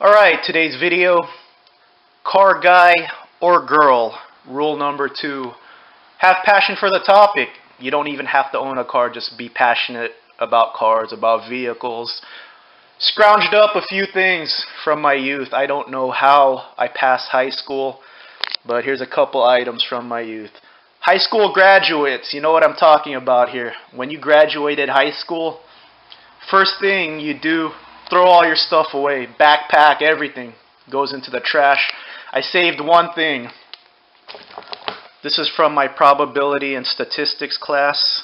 Alright, today's video, car guy or girl, rule number 2. Have passion for the topic. You don't even have to own a car, just be passionate about cars, about vehicles. Scrounged up a few things from my youth. I don't know how I passed high school, but here's a couple items from my youth. High school graduates, you know what I'm talking about here. When you graduated high school, first thing you do, throw all your stuff away. Backpack, everything goes into the trash. I saved one thing. This is from my probability and statistics class.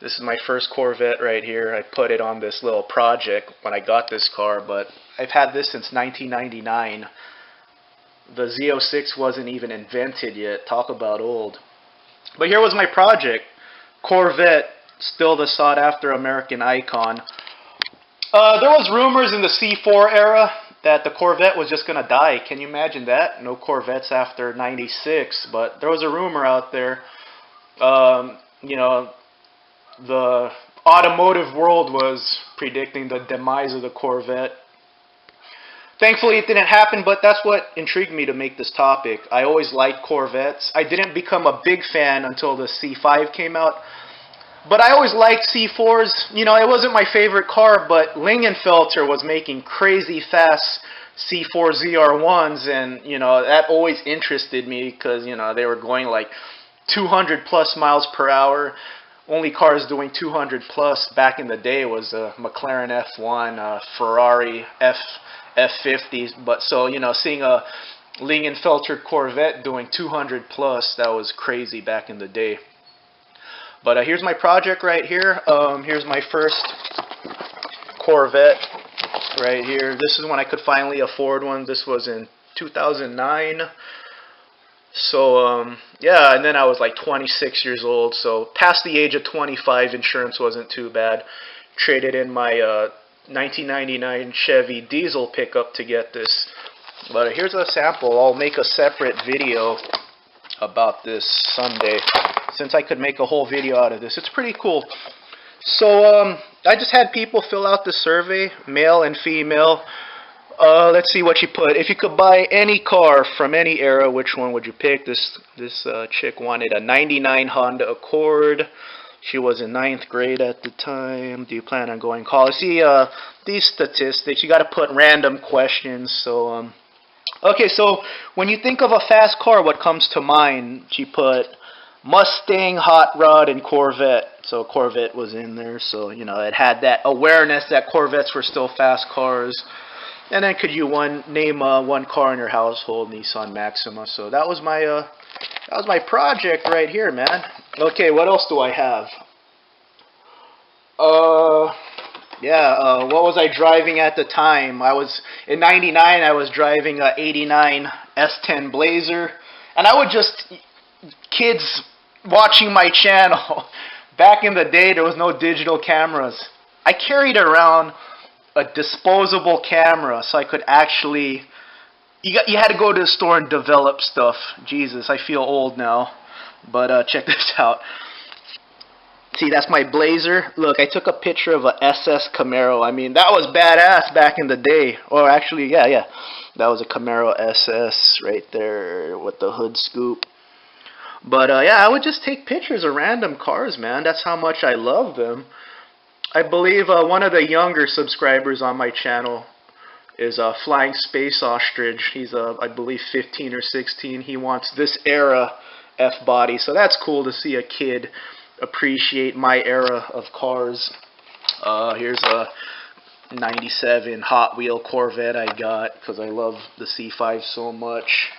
This is my first Corvette right here. I put it on this little project when I got this car, but I've had this since 1999. The Z06 wasn't even invented yet. Talk about old. But here was my project. Corvette, still the sought after American icon. There was rumors in the C4 era that the Corvette was just going to die. Can you imagine that? No Corvettes after 96, but there was a rumor out there. The automotive world was predicting the demise of the Corvette. Thankfully, it didn't happen, but that's what intrigued me to make this topic. I always liked Corvettes. I didn't become a big fan until the C5 came out. But I always liked C4s. You know, it wasn't my favorite car, but Lingenfelter was making crazy fast C4 ZR1s, and, you know, that always interested me because, you know, they were going like 200 plus miles per hour. Only cars doing 200 plus back in the day was a McLaren F1, Ferrari F50s. But so, you know, seeing a Lingenfelter Corvette doing 200 plus, that was crazy back in the day. But here's my project right here. Here's my first Corvette right here. This is when I could finally afford one. This was in 2009. So, yeah, and then I was like 26 years old. So past the age of 25, insurance wasn't too bad. Traded in my 1999 Chevy diesel pickup to get this. But here's a sample. I'll make a separate video about this someday, since I could make a whole video out of this. It's pretty cool. So I just had people fill out the survey, male and female. Let's see what you put. If you could buy any car from any era, which one would you pick? This chick wanted a 99 Honda Accord. She was in 9th grade at the time. Do you plan on going to college? See, these statistics, you got to put random questions. So okay, so when you think of a fast car, what comes to mind? She put Mustang, Hot Rod, and Corvette. So Corvette was in there. So, you know, it had that awareness that Corvettes were still fast cars. And then could you name one car in your household? Nissan Maxima. So that was my project right here, man. Okay, what else do I have? What was I driving at the time? In 99, I was driving a 89 S10 Blazer. And I would just, kids watching my channel, back in the day, there was no digital cameras. I carried around a disposable camera so I could actually, you had to go to the store and develop stuff. Jesus, I feel old now. But check this out. See, that's my Blazer. Look, I took a picture of a SS Camaro. I mean, that was badass back in the day. Or actually, yeah. That was a Camaro SS right there with the hood scoop. But yeah, I would just take pictures of random cars, man. That's how much I love them. I believe one of the younger subscribers on my channel is Flying Space Ostrich. He's, I believe, 15 or 16. He wants this era F-body. So that's cool to see a kid appreciate my era of cars. Here's a 97 Hot Wheel Corvette I got because I love the C5 so much.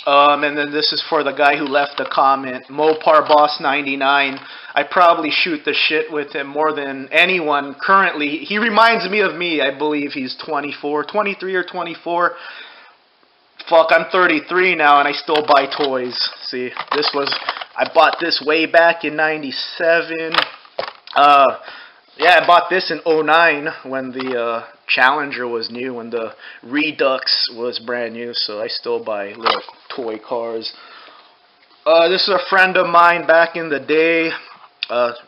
And then this is for the guy who left the comment, Mopar Boss 99. I probably shoot the shit with him more than anyone currently. He reminds me of me. I believe he's 23 or 24. Fuck, I'm 33 now and I still buy toys. See, I bought this way back in 97. Yeah, I bought this in 09 when the Challenger was new, when the Redux was brand new, so I still buy little toy cars. This is a friend of mine back in the day.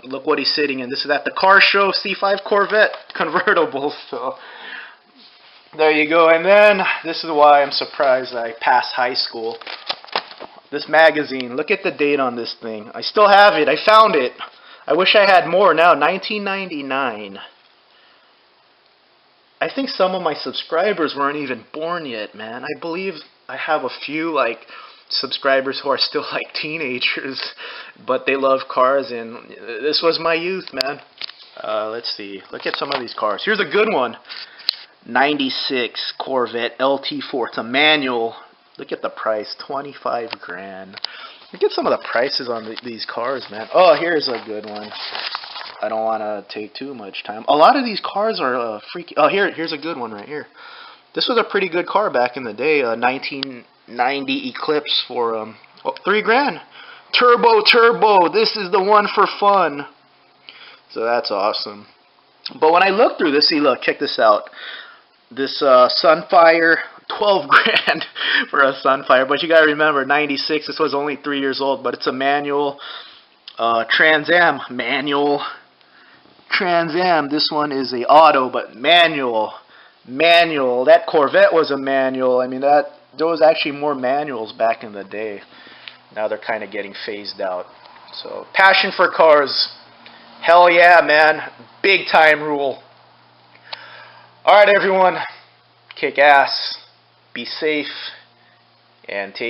Look what he's sitting in. This is at the car show, C5 Corvette convertible. So there you go. And then, this is why I'm surprised I passed high school. This magazine, look at the date on this thing. I still have it. I found it. I wish I had more now. 1999. I think some of my subscribers weren't even born yet, man. I believe I have a few, like, subscribers who are still, like, teenagers, but they love cars, and this was my youth, man. Let's see. Look at some of these cars. Here's a good one. 96 Corvette LT4. It's a manual. Look at the price, 25 grand. Look at some of the prices on these cars, man. Oh, here's a good one. I don't want to take too much time. A lot of these cars are freaky. Oh, here's a good one right here. This was a pretty good car back in the day. 1990 Eclipse for $3 grand. Turbo. This is the one for fun. So that's awesome. But when I look through this, see, look, check this out. This Sunfire, 12 grand for a Sunfire. But you got to remember, 96, this was only 3 years old, but it's a manual. Trans Am, manual. Trans Am, this one is a auto, but manual. That Corvette was a manual. I mean, there was actually more manuals back in the day. Now they're kind of getting phased out. So, passion for cars. Hell yeah, man. Big time rule. Alright, everyone. Kick ass. Be safe. And take